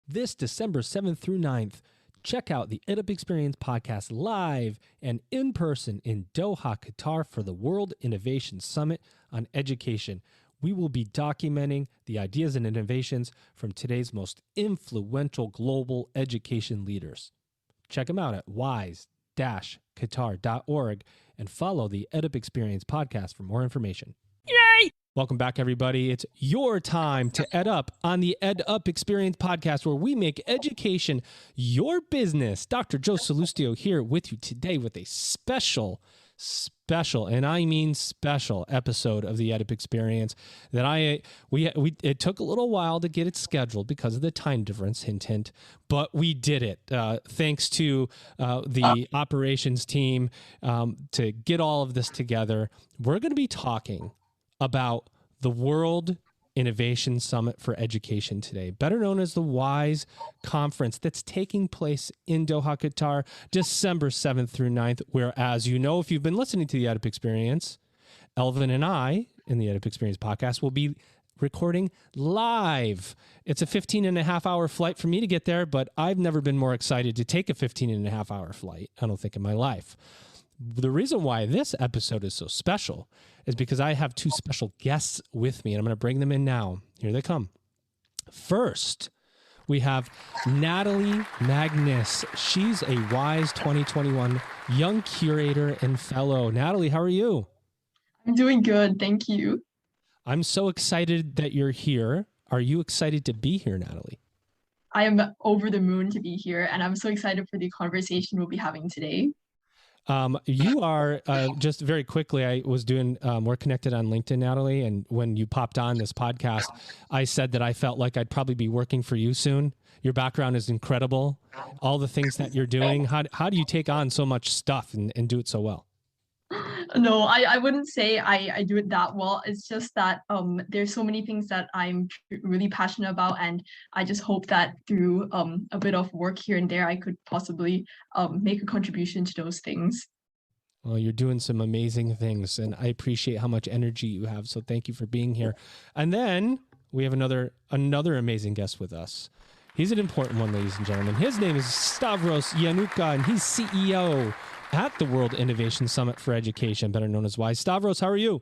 this December 7th through 9th. Check out the EdUp Experience podcast live and in person in Doha, Qatar for the World Innovation Summit on Education. We will be documenting the ideas and innovations from today's most influential global education leaders. Check them out at wise-qatar.org and follow the EdUp Experience podcast for more information. Yay! Welcome back, everybody. It's your time to ed up on the EdUp Experience podcast, where we make education your business. Dr. Joe Salustio here with you today with a special, and I mean special episode of the EdUp Experience that it took a little while to get it scheduled because of the time difference, hint, hint, but we did it thanks to the operations team to get all of this together. We're going to be talking about the World Innovation Summit for Education today, better known as the WISE conference that's taking place in Doha, Qatar, December 7th through 9th, where, as you know, if you've been listening to the EdUp Experience, Elvin and I in the EdUp Experience podcast will be recording live. It's a 15-and-a-half-hour flight for me to get there, but I've never been more excited to take a 15-and-a-half-hour flight, I don't think, in my life. The reason why this episode is so special is because I have two special guests with me, and I'm going to bring them in now. Here they come. First, we have Natalie Magnus. She's a WISE 2021 Young Curator and Fellow. Natalie, how are you? I'm doing good, thank you. I'm so excited that you're here. Are you excited to be here, Natalie? I am over the moon to be here, and I'm so excited for the conversation we'll be having today. You are, just very quickly, I was doing, we're connected on LinkedIn, Natalie, and when you popped on this podcast, I said that I felt like I'd probably be working for you soon. Your background is incredible. All the things that you're doing, how do you take on so much stuff and do it so well? No, I wouldn't say I do it that well. It's just that there's so many things that I'm really passionate about, and I just hope that through a bit of work here and there, I could possibly make a contribution to those things. Well, you're doing some amazing things, and I appreciate how much energy you have, so thank you for being here. And then we have another amazing guest with us. He's an important one, ladies and gentlemen. His name is Stavros Yiannouka, and he's CEO at the World Innovation Summit for Education, better known as WISE. Stavros, how are you?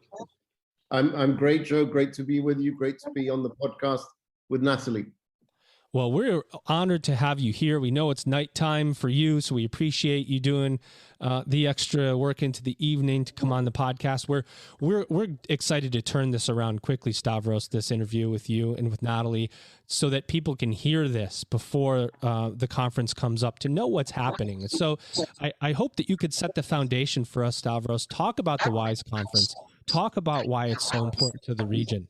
I'm great, Joe. Great to be with you. Great to be on the podcast with Natalie. Well, we're honored to have you here. We know it's nighttime for you, so we appreciate you doing the extra work into the evening to come on the podcast. We're excited to turn this around quickly, Stavros, this interview with you and with Natalie, so that people can hear this before the conference comes up to know what's happening. So I hope that you could set the foundation for us, Stavros. Talk about the WISE conference. Talk about why it's so important to the region.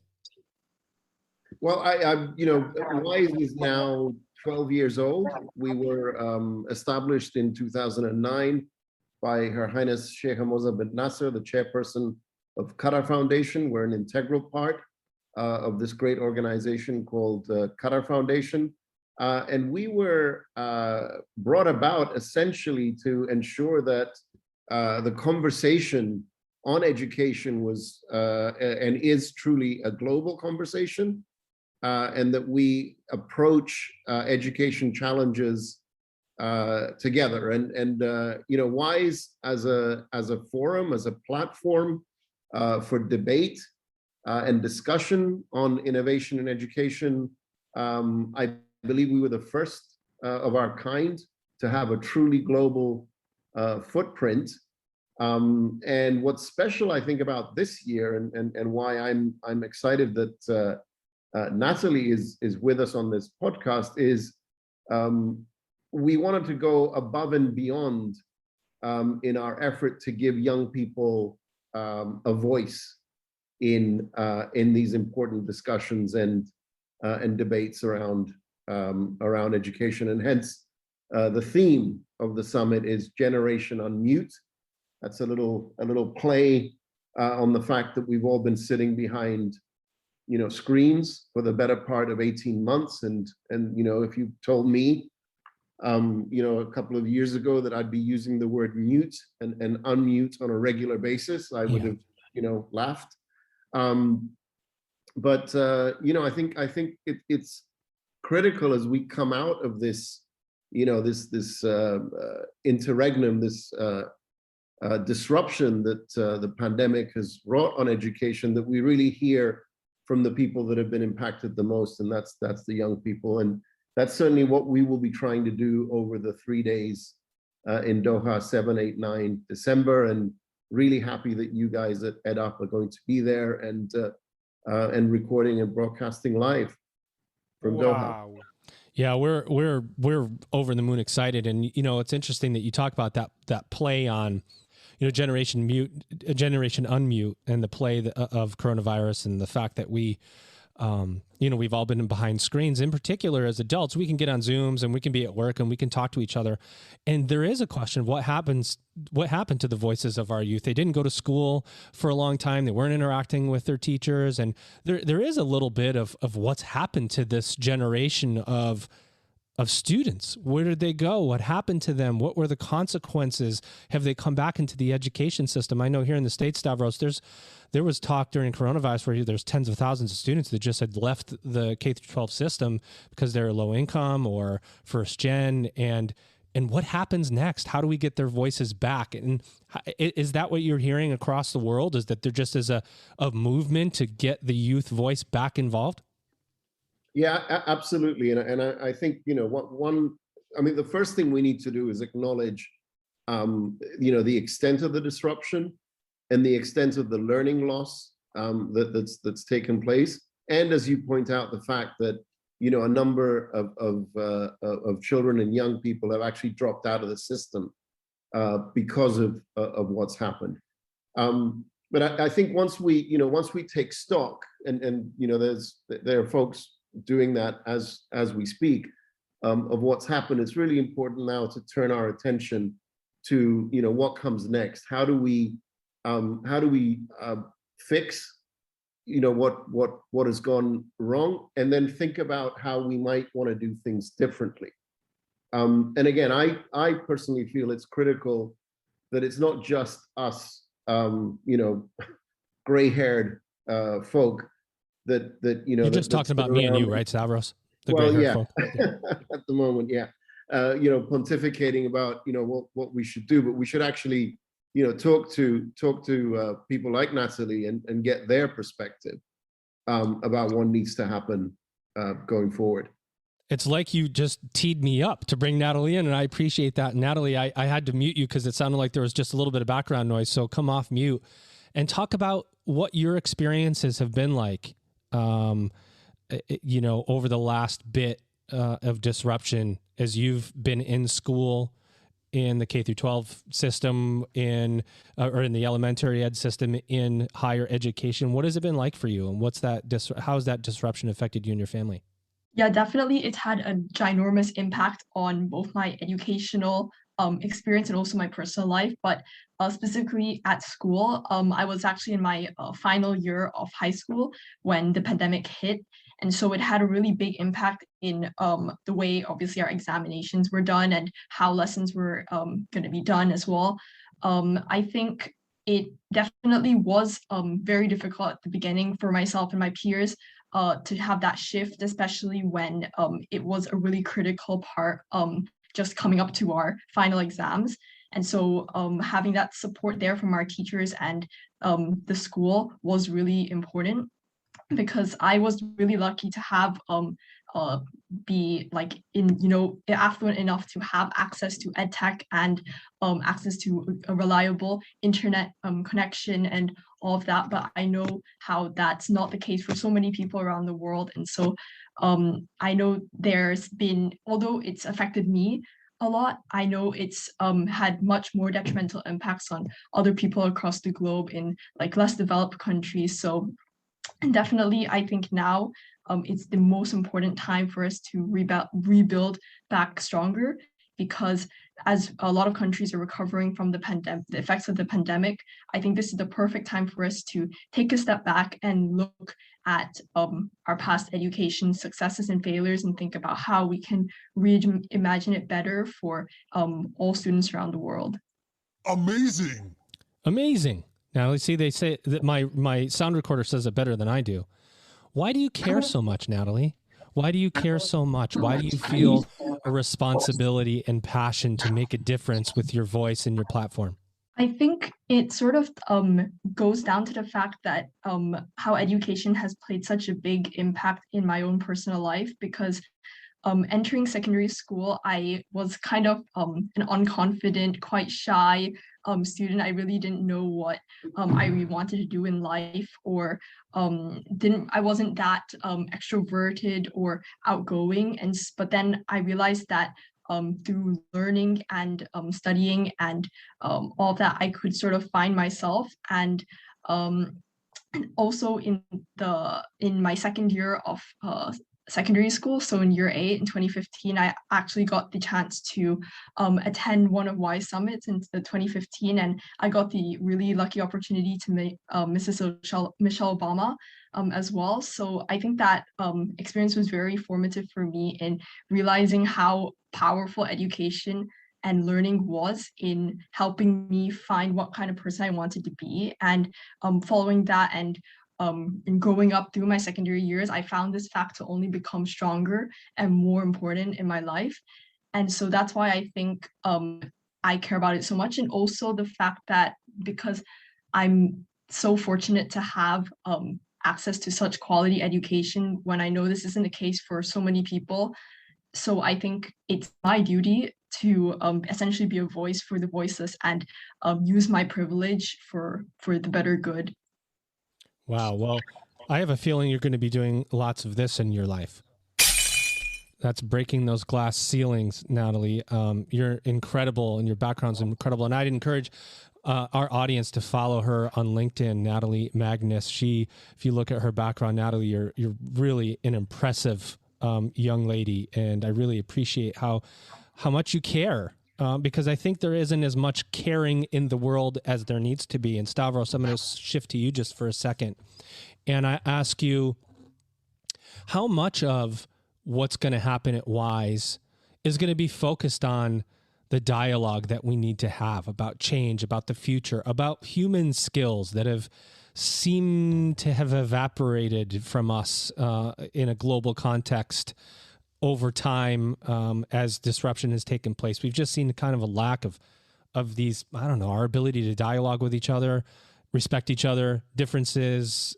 Well, WISE is now 12 years old. We were established in 2009 by Her Highness Sheikh Hamza bin Nasser, the chairperson of Qatar Foundation. We're an integral part of this great organization called Qatar Foundation. And we were brought about essentially to ensure that the conversation on education was and is truly a global conversation. And that we approach education challenges together. And WISE as a forum, as a platform for debate and discussion on innovation in education, I believe we were the first of our kind to have a truly global footprint. And what's special, I think, about this year and why I'm excited that Natalie is with us on this podcast is we wanted to go above and beyond in our effort to give young people a voice in these important discussions and debates around education. And hence the theme of the summit is Generation Unmute. That's a little play on the fact that we've all been sitting behind screens for the better part of 18 months. And if you told me, a couple of years ago that I'd be using the word mute and unmute on a regular basis, I would have, laughed. I think it's critical as we come out of this, this interregnum, this disruption that the pandemic has wrought on education, that we really hear from the people that have been impacted the most, and that's the young people. And that's certainly what we will be trying to do over the 3 days in Doha, 7, 8, 9 December, and really happy that you guys at EdUp are going to be there and recording and broadcasting live from Doha. Yeah, we're over the moon excited, and it's interesting that you talk about that play on generation unmute, and the play of coronavirus, and the fact that we've all been behind screens. In particular, as adults, we can get on Zooms and we can be at work and we can talk to each other. And there is a question of what happened to the voices of our youth. They didn't go to school for a long time. They weren't interacting with their teachers. And there is a little bit of what's happened to this generation of students. Where did they go? What happened to them? What were the consequences? Have they come back into the education system? I know here in the States, Stavros, there was talk during coronavirus where there's tens of thousands of students that just had left the K-12 system because they're low income or first gen. And what happens next? How do we get their voices back? And is that what you're hearing across the world? Is that there just is a movement to get the youth voice back involved? Yeah, absolutely. And I think, the first thing we need to do is acknowledge, the extent of the disruption and the extent of the learning loss that's taken place. And as you point out, the fact that, a number of children and young people have actually dropped out of the system because of what's happened. But I think once we take stock, and there are folks doing that as we speak, of what's happened, it's really important now to turn our attention to what comes next. How do we fix what has gone wrong, and then think about how we might want to do things differently. And again, I personally feel it's critical that it's not just us gray-haired folk that you're just talking about me and you, right, Stavros? Well, yeah, at the moment, yeah. Pontificating about what we should do, but we should actually talk to people like Natalie and get their perspective about what needs to happen going forward. It's like you just teed me up to bring Natalie in, and I appreciate that. Natalie, I had to mute you because it sounded like there was just a little bit of background noise, so come off mute and talk about what your experiences have been like over the last bit of disruption as you've been in school, in the K through 12 system, or in the elementary ed system, in higher education. What has it been like for you, and how has that disruption affected you and your family? Yeah, definitely. It's had a ginormous impact on both my educational experience and also my personal life, but specifically at school. I was actually in my final year of high school when the pandemic hit. And so it had a really big impact in the way, obviously, our examinations were done and how lessons were going to be done as well. I think it definitely was very difficult at the beginning for myself and my peers to have that shift, especially when it was a really critical part just coming up to our final exams. And so having that support there from our teachers and the school was really important, because I was really lucky to have be like affluent enough to have access to edtech and access to a reliable internet connection and all of that. But I know how that's not the case for so many people around the world. And so I know there's been, although it's affected me a lot, I know it's had much more detrimental impacts on other people across the globe in like less developed countries. So definitely, I think now it's the most important time for us to rebuild back stronger, because as a lot of countries are recovering from the effects of the pandemic, I think this is the perfect time for us to take a step back and look at our past education successes and failures and think about how we can reimagine it better for all students around the world. Amazing. Amazing. Now, let's see, they say that my sound recorder says it better than I do. Why do you care so much, Natalie? Why do you care so much? Why do you feel a responsibility and passion to make a difference with your voice and your platform? I think it sort of goes down to the fact that how education has played such a big impact in my own personal life, because entering secondary school, I was kind of an unconfident, quite shy student. I really didn't know what I really wanted to do in life, or I wasn't that extroverted or outgoing. But then I realized that through learning and studying and all that, I could sort of find myself. And also in my second year of secondary school, so in year 8 in 2015, I actually got the chance to attend one of Y summits in the 2015, and I got the really lucky opportunity to meet Mrs. Michelle Obama as well. So I think that experience was very formative for me in realizing how powerful education and learning was in helping me find what kind of person I wanted to be. And following that and growing up through my secondary years, I found this fact to only become stronger and more important in my life. And so that's why I think I care about it so much. And also the fact that because I'm so fortunate to have access to such quality education, when I know this isn't the case for so many people. So I think it's my duty to essentially be a voice for the voiceless and use my privilege for the better good. Wow. Well, I have a feeling you're going to be doing lots of this in your life. That's breaking those glass ceilings, Natalie. You're incredible, and your background's incredible. And I'd encourage our audience to follow her on LinkedIn, Natalie Magnus. If you look at her background, Natalie, you're really an impressive young lady, and I really appreciate how much you care. Because I think there isn't as much caring in the world as there needs to be. And Stavros, I'm going to shift to you just for a second. And I ask you, how much of what's going to happen at WISE is going to be focused on the dialogue that we need to have about change, about the future, about human skills that have seemed to have evaporated from us in a global context over time, as disruption has taken place? We've just seen kind of a lack of these, I don't know, our ability to dialogue with each other, respect each other, differences,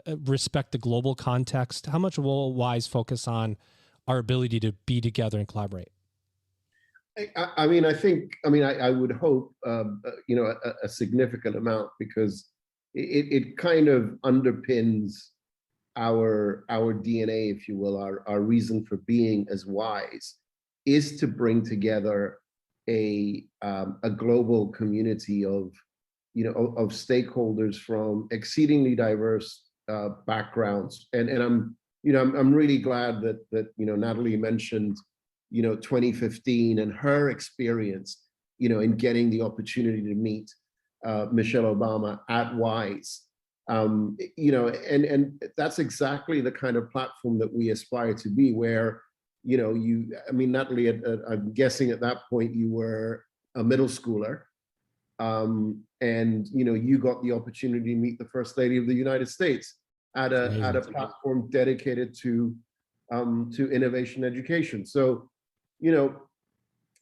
respect the global context. How much will WISE focus on our ability to be together and collaborate? I would hope, a significant amount, because it kind of underpins our DNA, if you will, our reason for being as WISE, is to bring together a global community of stakeholders from exceedingly diverse backgrounds. And I'm really glad that Natalie mentioned 2015 and her experience in getting the opportunity to meet Michelle Obama at WISE. And that's exactly the kind of platform that we aspire to be, where Natalie, I'm guessing at that point you were a middle schooler, and you got the opportunity to meet the First Lady of the United States at a platform dedicated to innovation education. So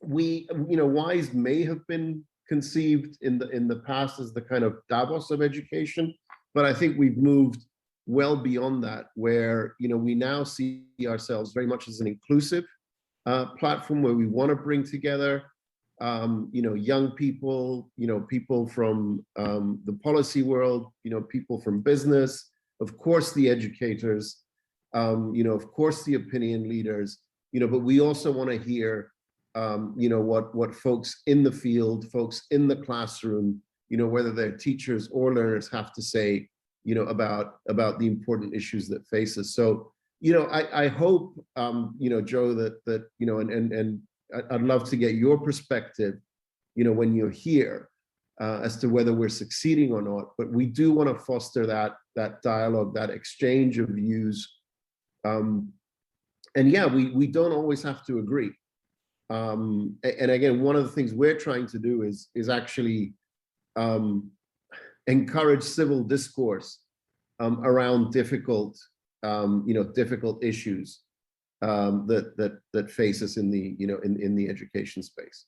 WISE may have been conceived in the past as the kind of Davos of education, but I think we've moved well beyond that, where we now see ourselves very much as an inclusive platform, where we want to bring together young people, people from the policy world, people from business, of course the educators, of course the opinion leaders, but we also want to hear what folks in the field, folks in the classroom, whether they're teachers or learners, have to say, about the important issues that face us. So, I hope, Joe, that and I'd love to get your perspective, when you're here, as to whether we're succeeding or not. But we do want to foster that dialogue, that exchange of views. And yeah, we don't always have to agree. And again, one of the things we're trying to do is actually encourage civil discourse around difficult issues. that face us in the in the education space.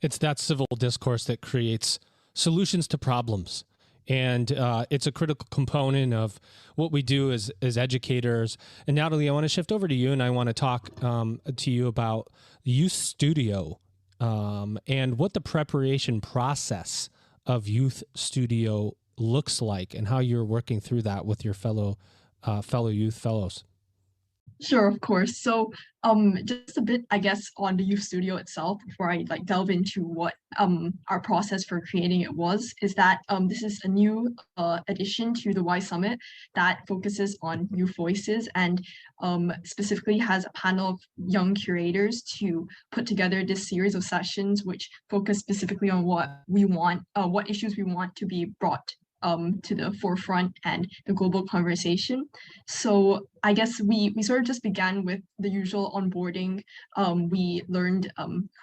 It's that civil discourse that creates solutions to problems. And it's a critical component of what we do as educators. And Natalie, I want to shift over to you, and I want to talk to you about Youth Studio and what the preparation process of Youth Studio looks like, and how you're working through that with your fellow youth fellows. Sure, of course. So, just a bit, I guess, on the Youth Studio itself before I delve into what our process for creating it was, is that this is a new addition to the Y Summit that focuses on youth voices and specifically has a panel of young curators to put together this series of sessions which focus specifically on what we want, what issues we want to be brought to the forefront and the global conversation. So I guess we sort of just began with the usual onboarding. We learned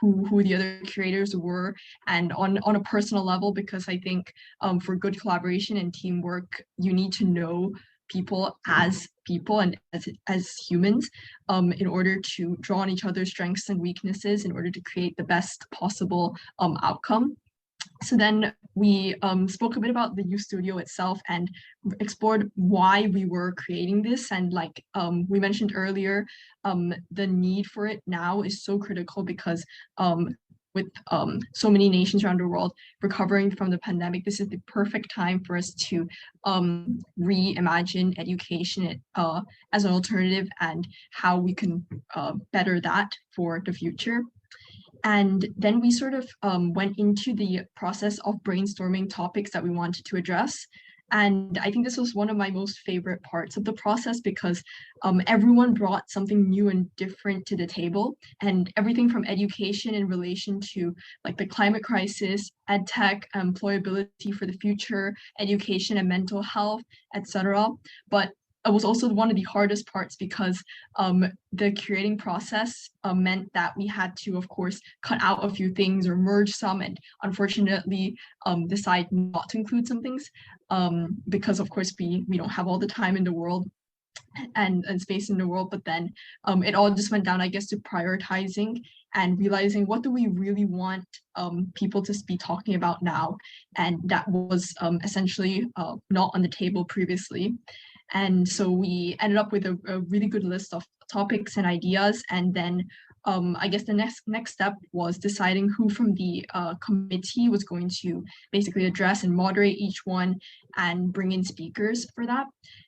who the other curators were, and on a personal level, because I think for good collaboration and teamwork, you need to know people and as humans in order to draw on each other's strengths and weaknesses in order to create the best possible outcome. So then we spoke a bit about the Youth Studio itself and explored why we were creating this. And like we mentioned earlier, the need for it now is so critical because with so many nations around the world recovering from the pandemic, this is the perfect time for us to reimagine education as an alternative and how we can better that for the future. And then we sort of went into the process of brainstorming topics that we wanted to address. And I think this was one of my most favorite parts of the process because everyone brought something new and different to the table, and everything from education in relation to like the climate crisis, ed tech, employability for the future, education and mental health, etc. But it was also one of the hardest parts because the curating process meant that we had to, of course, cut out a few things or merge some, and unfortunately decide not to include some things because, of course, we don't have all the time in the world and space in the world. But then it all just went down, I guess, to prioritizing and realizing what do we really want people to be talking about now, and that was essentially not on the table previously. And so we ended up with a really good list of topics and ideas. And then I guess the next step was deciding who from the committee was going to basically address and moderate each one and bring in speakers for that.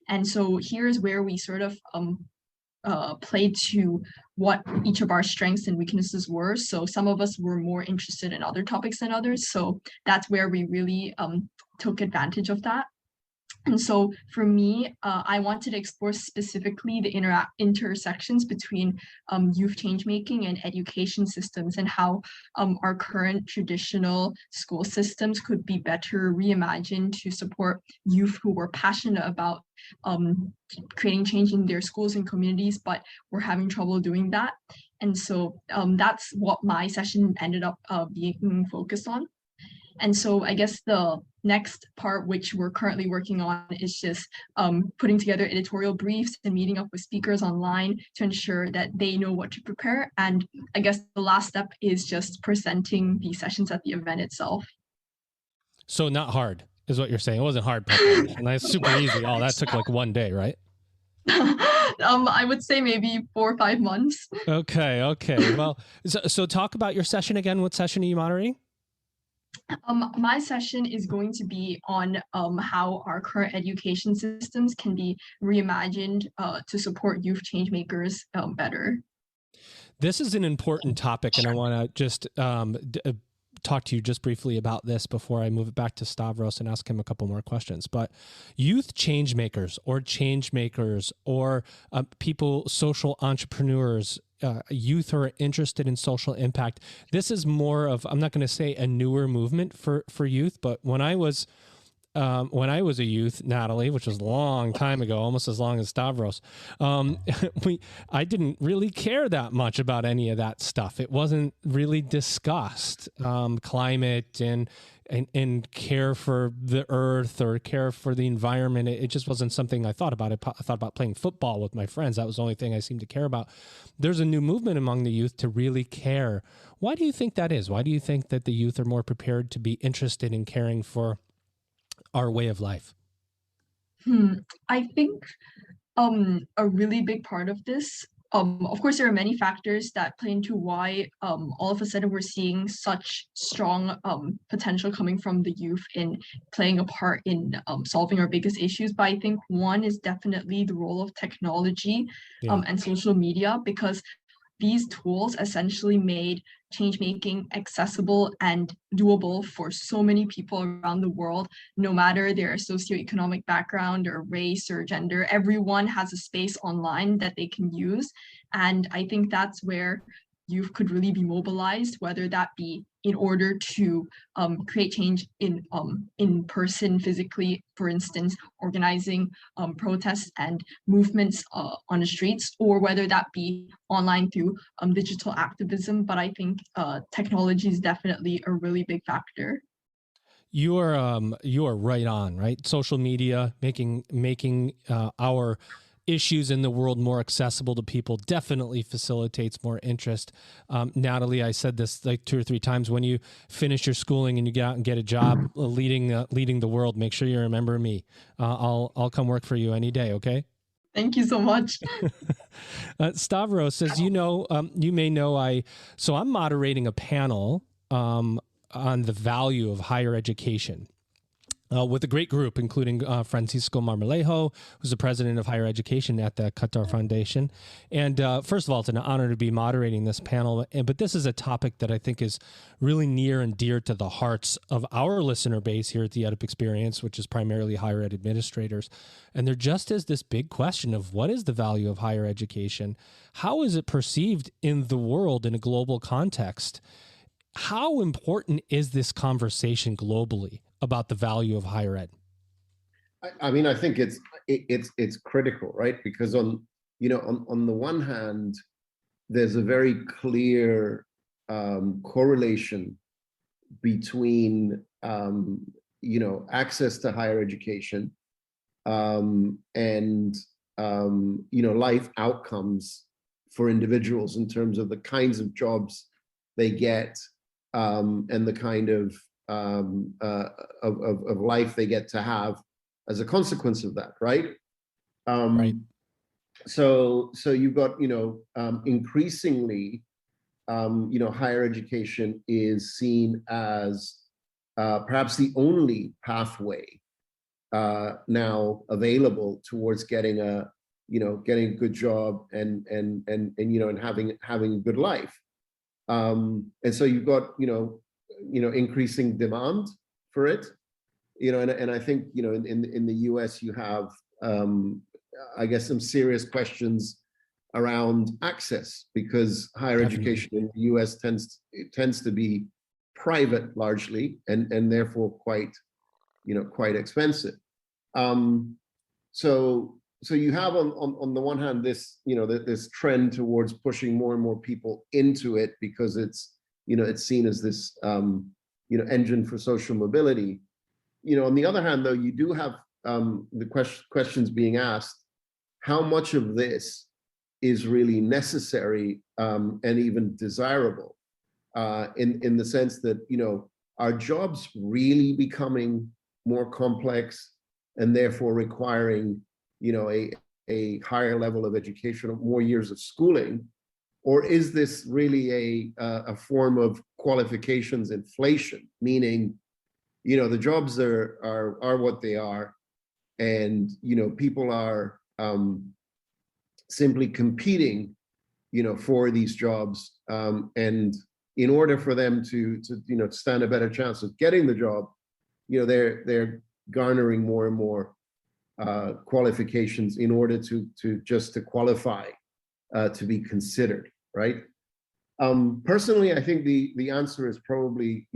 And so here's where we sort of played to what each of our strengths and weaknesses were. So some of us were more interested in other topics than others. So that's where we really took advantage of that. And so for me, I wanted to explore specifically the intersections between youth change making and education systems, and how our current traditional school systems could be better reimagined to support youth who were passionate about creating change in their schools and communities, but were having trouble doing that. And so that's what my session ended up being focused on. And so I guess the next part, which we're currently working on, is just putting together editorial briefs and meeting up with speakers online to ensure that they know what to prepare. And I guess the last step is just presenting the sessions at the event itself. So not hard is what you're saying. It wasn't hard preparation. That's super easy. Oh, that took like one day, right? I would say maybe 4 or 5 months. Okay. Well, so talk about your session again. What session are you moderating? My session is going to be on how our current education systems can be reimagined to support youth change makers better. This is an important topic, and I want to just talk to you just briefly about this before I move it back to Stavros and ask him a couple more questions. But youth change makers or people, social entrepreneurs, youth who are interested in social impact. This is more of, I'm not going to say a newer movement for youth, but when I was when I was a youth, Natalie, which was a long time ago, almost as long as Stavros, I didn't really care that much about any of that stuff. It wasn't really discussed. Climate and care for the earth or care for the environment. It just wasn't something I thought about. I thought about playing football with my friends. That was the only thing I seemed to care about. There's a new movement among the youth to really care. Why do you think that is? Why do you think that the youth are more prepared to be interested in caring for our way of life? I think a really big part of this, of course, there are many factors that play into why all of a sudden we're seeing such strong potential coming from the youth in playing a part in solving our biggest issues. But I think one is definitely the role of technology and social media, because these tools essentially made change making accessible and doable for so many people around the world, no matter their socioeconomic background or race or gender. Everyone has a space online that they can use. And I think that's where youth could really be mobilized, whether that be in order to create change in person physically, for instance, organizing protests and movements on the streets, or whether that be online through digital activism. But I think technology is definitely a really big factor. You are right on, right? Social media, making our issues in the world more accessible to people definitely facilitates more interest. Natalie, I said this like 2 or 3 times. When you finish your schooling and you get out and get a job leading the world, make sure you remember me. I'll come work for you any day. Okay. Thank you so much. Stavros, as you know, you may know, I'm moderating a panel on the value of higher education. With a great group, including Francisco Marmolejo, who's the president of higher education at the Qatar Foundation. And first of all, it's an honor to be moderating this panel. But this is a topic that I think is really near and dear to the hearts of our listener base here at the EdUp Experience, which is primarily higher ed administrators. And there just is this big question of what is the value of higher education? How is it perceived in the world in a global context? How important is this conversation globally about the value of higher ed? I mean, I think it's critical, right? Because on the one hand, there's a very clear correlation between access to higher education and life outcomes for individuals in terms of the kinds of jobs they get and the kind of life they get to have as a consequence of that, right? Right. So you've got increasingly higher education is seen as perhaps the only pathway now available towards getting a good job and having a good life. And so you've got increasing demand for it, and I think in the US you have I guess some serious questions around access, because higher education in the US tends to be private largely, and therefore quite expensive. So you have on the one hand this this trend towards pushing more and more people into it because it's seen as this engine for social mobility. On the other hand, though, you do have the questions being asked: how much of this is really necessary and even desirable, in the sense that are jobs really becoming more complex and therefore requiring a higher level of education, more years of schooling? Or is this really a form of qualifications inflation, meaning, the jobs are what they are, and people are simply competing, for these jobs, and in order for them to stand a better chance of getting the job, they're garnering more and more qualifications in order to qualify to be considered, right? Personally, I think the answer is probably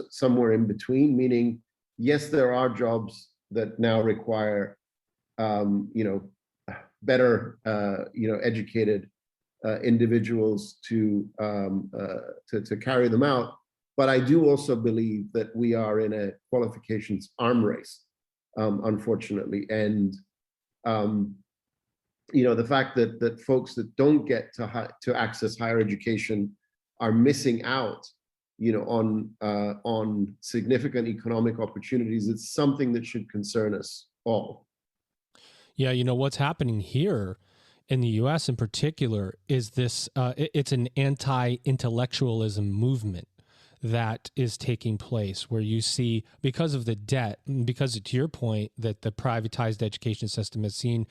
somewhere in between, meaning yes, there are jobs that now require, better, educated individuals to carry them out. But I do also believe that we are in a qualifications arm race, unfortunately. And, the fact that folks that don't get to access higher education are missing out, on significant economic opportunities, it's something that should concern us all. Yeah, what's happening here in the US in particular is this, it's an anti-intellectualism movement that is taking place, where you see, because of the debt, because to your point, that the privatized education system has seen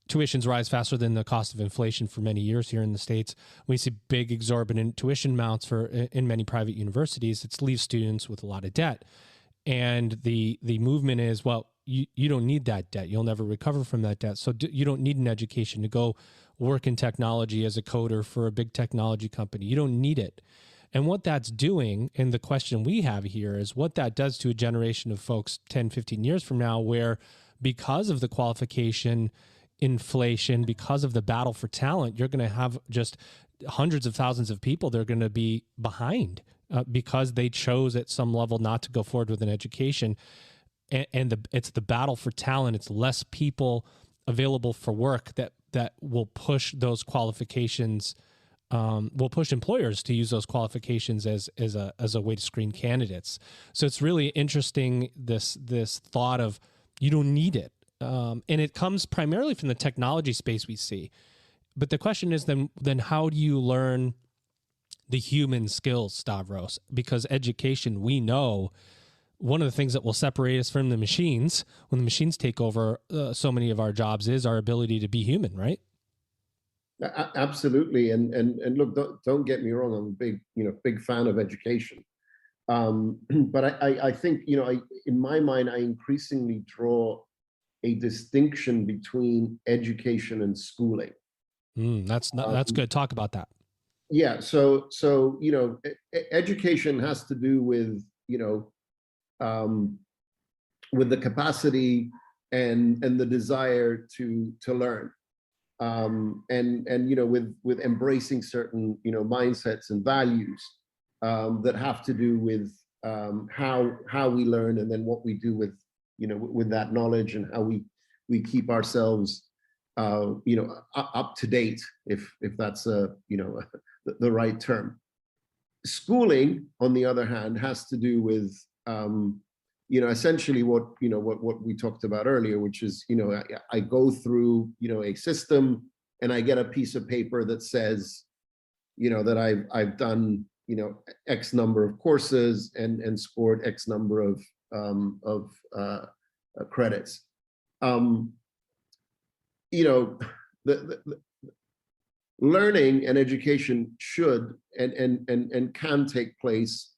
tuitions rise faster than the cost of inflation for many years here in the States. We see big exorbitant tuition amounts in many private universities. It leaves students with a lot of debt. And the movement is, well, you don't need that debt. You'll never recover from that debt. So you don't need an education to go work in technology as a coder for a big technology company. You don't need it. And what that's doing, and the question we have here is what that does to a generation of folks 10, 15 years from now, where because of the qualification inflation, because of the battle for talent, you're going to have just hundreds of thousands of people that are going to be behind because they chose at some level not to go forward with an education. And it's the battle for talent. It's less people available for work that will push those qualifications, will push employers to use those qualifications as a way to screen candidates. So it's really interesting, this thought of you don't need it. And it comes primarily from the technology space we see. But the question is then how do you learn the human skills, Stavros? Because education, we know, one of the things that will separate us from the machines when the machines take over so many of our jobs is our ability to be human, right? Absolutely. And look, don't get me wrong. I'm a big fan of education. But I think, in my mind, I increasingly draw a distinction between education and schooling. That's good. Talk about that. Yeah. So education has to do with the capacity and the desire to learn, and with embracing certain mindsets and values that have to do with how we learn, and then what we do with that knowledge, and how we keep ourselves up to date, if that's the right term. Schooling, on the other hand, has to do with essentially what we talked about earlier, which is I go through a system, and I get a piece of paper that says that I've done X number of courses and scored X number of credits. The learning and education should and can take place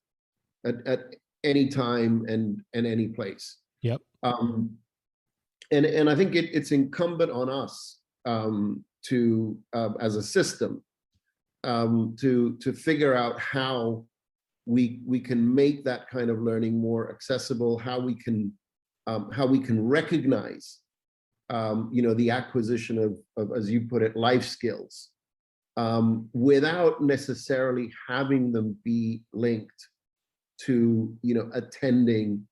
at any time and any place. Yep. And I think it's incumbent on us to as a system to figure out how we can make that kind of learning more accessible, how we can recognize the acquisition of, as you put it, life skills, without necessarily having them be linked to attending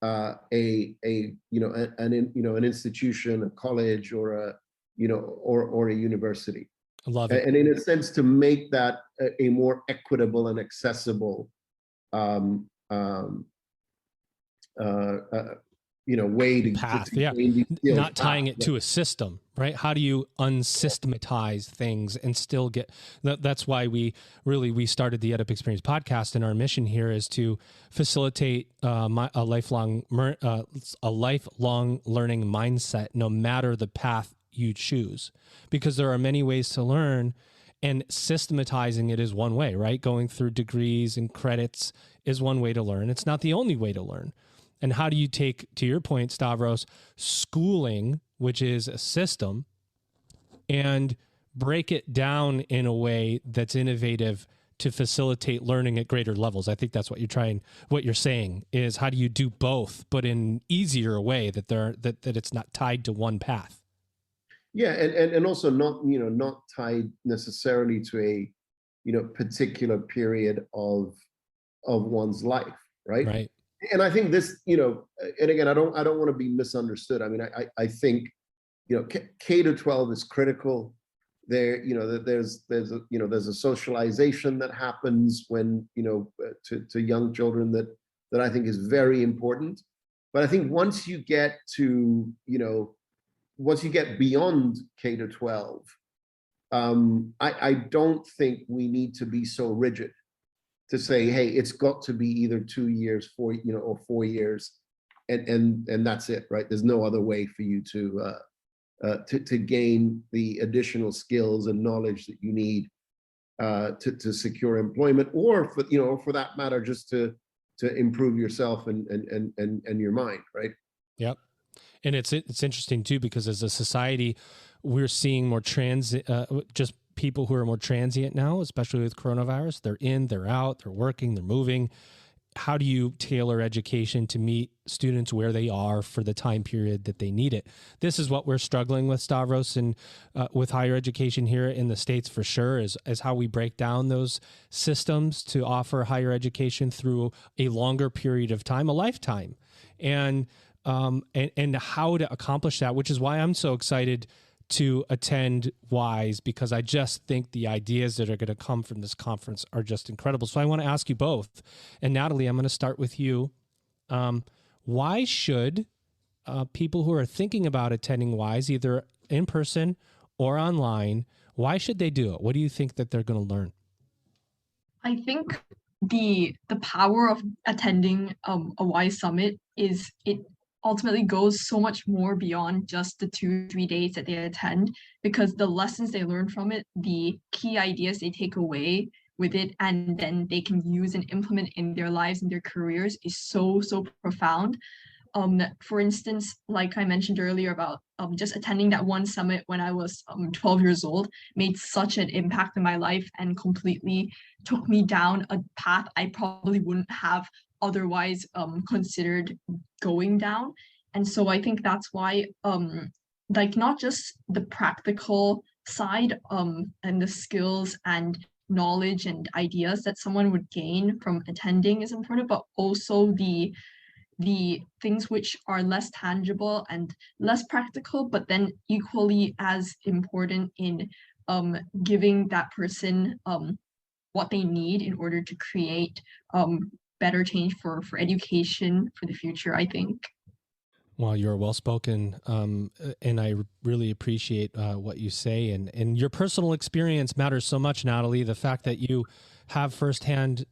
an institution, a college, or a university. I love it. And in a sense, to make that a more equitable and accessible way to path, to yeah. gain these skills. Not tying it to a system, right? How do you unsystematize things and still get? That's why we started the EdUp Experience podcast, and our mission here is to facilitate a lifelong learning mindset, no matter the path you choose, because there are many ways to learn, and systematizing it is one way, right? Going through degrees and credits is one way to learn. It's not the only way to learn. And how do you take, to your point, Stavros, schooling, which is a system, and break it down in a way that's innovative to facilitate learning at greater levels. I think that's what you're saying is how do you do both, but in an easier way that it's not tied to one path. Yeah, and also not tied necessarily to a particular period of one's life, right? Right. And I think this, and again, I don't want to be misunderstood. I mean, I think K to 12 is critical. There, there's a socialization that happens when to young children that I think is very important. But I think once you get to once you get beyond K to 12, I don't think we need to be so rigid to say, hey, it's got to be either 2 years, or 4 years, and that's it, right? There's no other way for you to gain the additional skills and knowledge that you need to secure employment, or for that matter, just to improve yourself and your mind, right? Yep. And it's interesting too, because as a society, we're seeing more just people who are more transient now, especially with coronavirus. They're in, they're out, they're working, they're moving. How do you tailor education to meet students where they are for the time period that they need it? This is what we're struggling with, Stavros, and with higher education here in the States for sure, is how we break down those systems to offer higher education through a longer period of time, a lifetime, and how to accomplish that, which is why I'm so excited to attend WISE, because I just think the ideas that are going to come from this conference are just incredible. So I want to ask you both, and Natalie, I'm going to start with you. Why should people who are thinking about attending WISE, either in person or online, why should they do it? What do you think that they're going to learn? I think the power of attending a WISE summit is it ultimately goes so much more beyond just the 2-3 days that they attend, because the lessons they learn from it, the key ideas they take away with it, and then they can use and implement in their lives and their careers is so profound. For instance, like I mentioned earlier about just attending that one summit when I was 12 years old made such an impact in my life and completely took me down a path I probably wouldn't have otherwise considered going down. And so I think that's why like not just the practical side and the skills and knowledge and ideas that someone would gain from attending is important, but also the things which are less tangible and less practical, but then equally as important in giving that person what they need in order to create better change for education for the future, I think. Well, you're well-spoken, and I really appreciate what you say, and your personal experience matters so much, Natalie. The fact that you have firsthand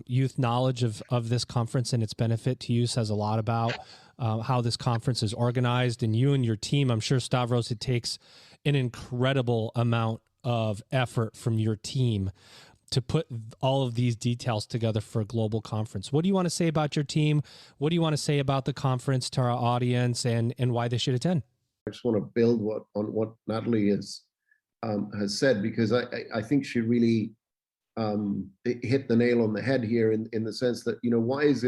youth knowledge of this conference and its benefit to you says a lot about how this conference is organized, and you and your team. I'm sure, Stavros, it takes an incredible amount of effort from your team to put all of these details together for a global conference. What do you want to say about your team? What do you want to say about the conference to our audience, and why they should attend? I just want to build on what Natalie has said, because I think she really hit the nail on the head here in the sense that WISE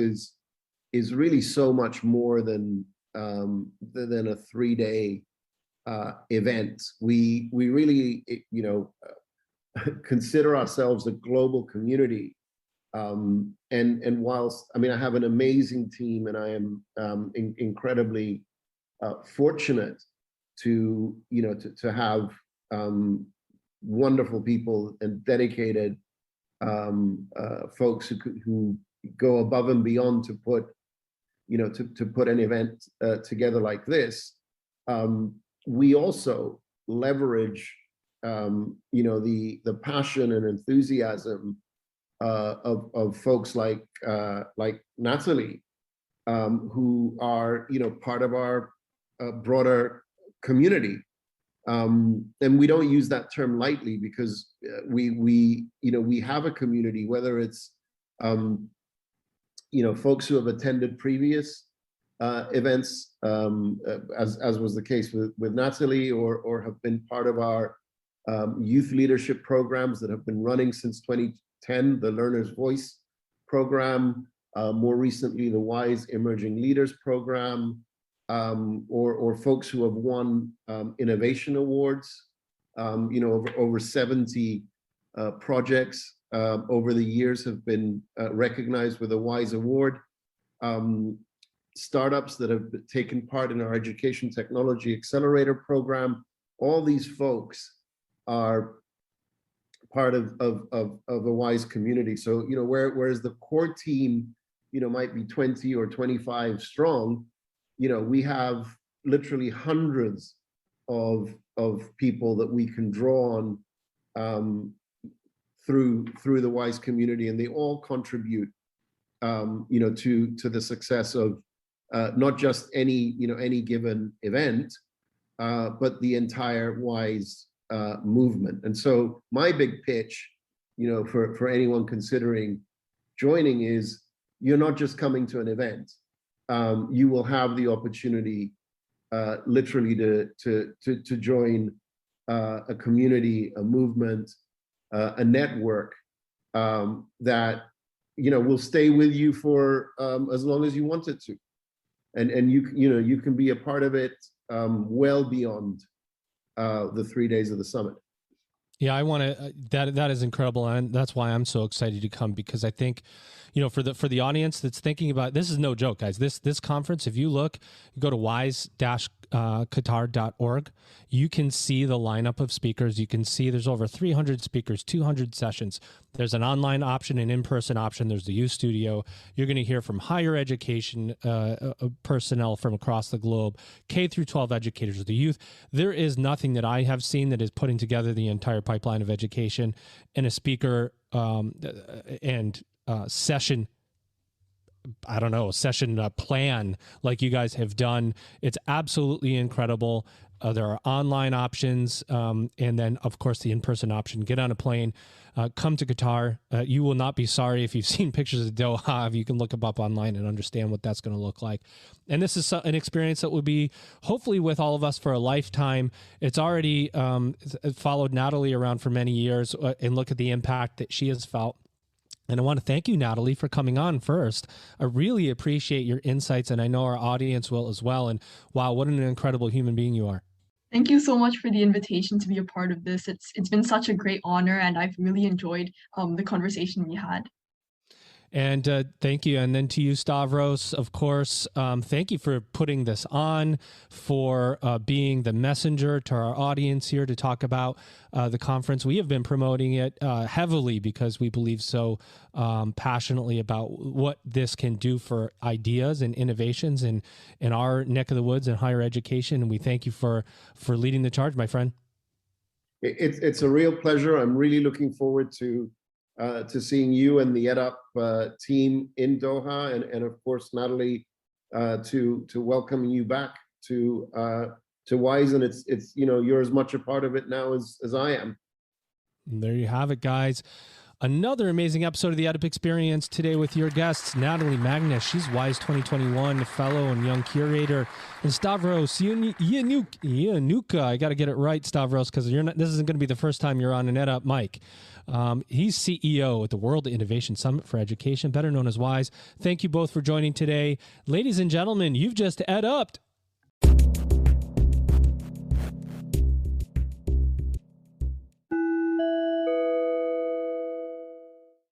is really so much more than a 3-day event. We really consider ourselves a global community, and whilst I have an amazing team, and I am incredibly fortunate to have wonderful people and dedicated folks who go above and beyond to put an event together like this. We also leverage the passion and enthusiasm of folks like Natalie, who are part of our broader community. And we don't use that term lightly, because we have a community, whether it's folks who have attended previous events, as was the case with Natalie, or have been part of our youth leadership programs that have been running since 2010, the Learner's Voice program, more recently, the WISE Emerging Leaders program, or folks who have won innovation awards, over 70 projects over the years have been recognized with a WISE award. Startups that have taken part in our Education Technology Accelerator program, all these folks are part of the WISE community. So, whereas the core team, might be 20 or 25 strong, we have literally hundreds of people that we can draw on through the WISE community, and they all contribute, to the success of not just any given event, but the entire WISE movement. And so my big pitch, for anyone considering joining is, you're not just coming to an event. You will have the opportunity, literally, to join a community, a movement, a network that will stay with you for as long as you want it to, and you can be a part of it well beyond the 3 days of the summit. Yeah, I want to. That is incredible, and that's why I'm so excited to come, because I think, for the audience that's thinking about, this is no joke, guys. This conference, if you look, go to wise-qatar.org, you can see the lineup of speakers. You can see there's over 300 speakers, 200 sessions. There's an online option, an in-person option. There's the youth studio. You're going to hear from higher education personnel from across the globe, K through 12 educators, the youth. There is nothing that I have seen that is putting together the entire pipeline of education in a speaker and session. I don't know, session plan like you guys have done. It's absolutely incredible. There are online options, and then, of course, the in-person option. Get on a plane, come to Qatar. You will not be sorry if you've seen pictures of Doha. You can look them up online and understand what that's going to look like. And this is an experience that will be, hopefully, with all of us for a lifetime. It's already followed Natalie around for many years, and look at the impact that she has felt. And I want to thank you, Natalie, for coming on first. I really appreciate your insights, and I know our audience will as well. And wow, what an incredible human being you are. Thank you so much for the invitation to be a part of this. It's been such a great honor, and I've really enjoyed the conversation we had. And thank you. And then to you, Stavros, of course, thank you for putting this on, for being the messenger to our audience here to talk about the conference. We have been promoting it heavily because we believe so passionately about what this can do for ideas and innovations in our neck of the woods and higher education. And we thank you for leading the charge, my friend. It's a real pleasure. I'm really looking forward to seeing you and the EdUp team in Doha, and of course, Natalie, to welcome you back to WISE. And it's you're as much a part of it now as I am. And there you have it, guys. Another amazing episode of the EdUp Experience today with your guests, Natalie Magnus. She's WISE 2021 Fellow and Young Curator, and Stavros Yiannouka. I got to get it right, Stavros, because this isn't going to be the first time you're on an EdUp mic. He's CEO at the World Innovation Summit for Education, better known as WISE. Thank you both for joining today. Ladies and gentlemen, you've just EdUp'd.